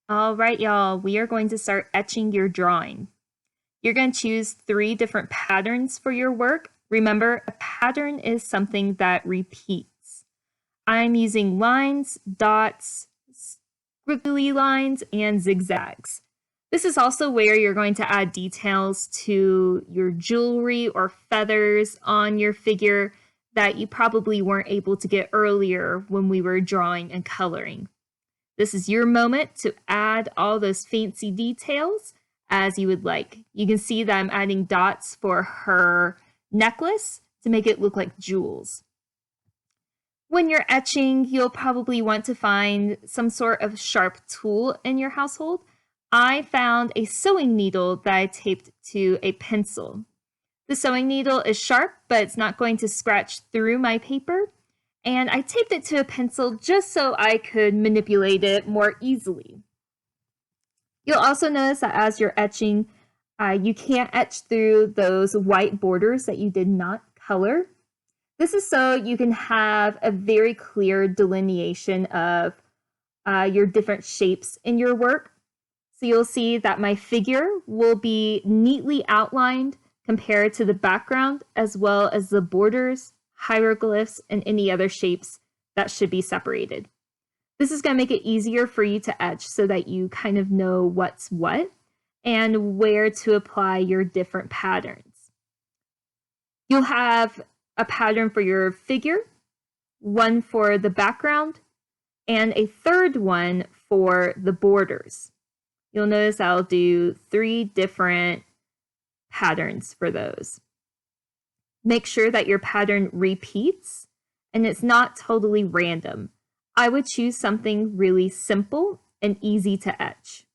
All right, y'all, we are going to start etching your drawing. You're going to choose 3 different patterns for your work. Remember, a pattern is something that repeats. I'm using lines, dots, squiggly lines, and zigzags. This is also where you're going to add details to your jewelry or feathers on your figure that you probably weren't able to get earlier when we were drawing and coloring. This is your moment to add all those fancy details as you would like. You can see that I'm adding dots for her necklace to make it look like jewels. When you're etching, you'll probably want to find some sort of sharp tool in your household. I found a sewing needle that I taped to a pencil. The sewing needle is sharp, but it's not going to scratch through my paper. And I taped it to a pencil just so I could manipulate it more easily. You'll also notice that as you're etching, you can't etch through those white borders that you did not color. This is so you can have a very clear delineation of your different shapes in your work. So you'll see that my figure will be neatly outlined compared to the background, as well as the borders, hieroglyphs, and any other shapes that should be separated. This is going to make it easier for you to etch so that you kind of know what's what and where to apply your different patterns. You'll have a pattern for your figure, one for the background, and a third one for the borders. You'll notice I'll do 3 different patterns for those. Make sure that your pattern repeats and it's not totally random. I would choose something really simple and easy to etch.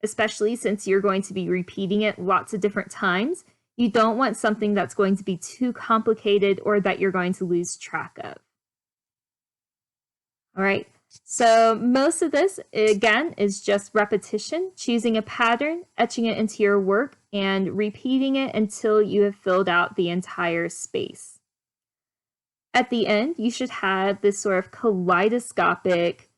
Especially since you're going to be repeating it lots of different times, you don't want something that's going to be too complicated or that you're going to lose track of. All right, so most of this, again, is just repetition, choosing a pattern, etching it into your work, and repeating it until you have filled out the entire space. At the end, you should have this sort of kaleidoscopic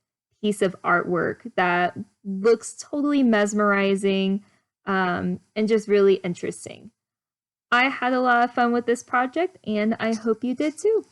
piece of artwork that looks totally mesmerizing and just really interesting. I had a lot of fun with this project, and I hope you did too.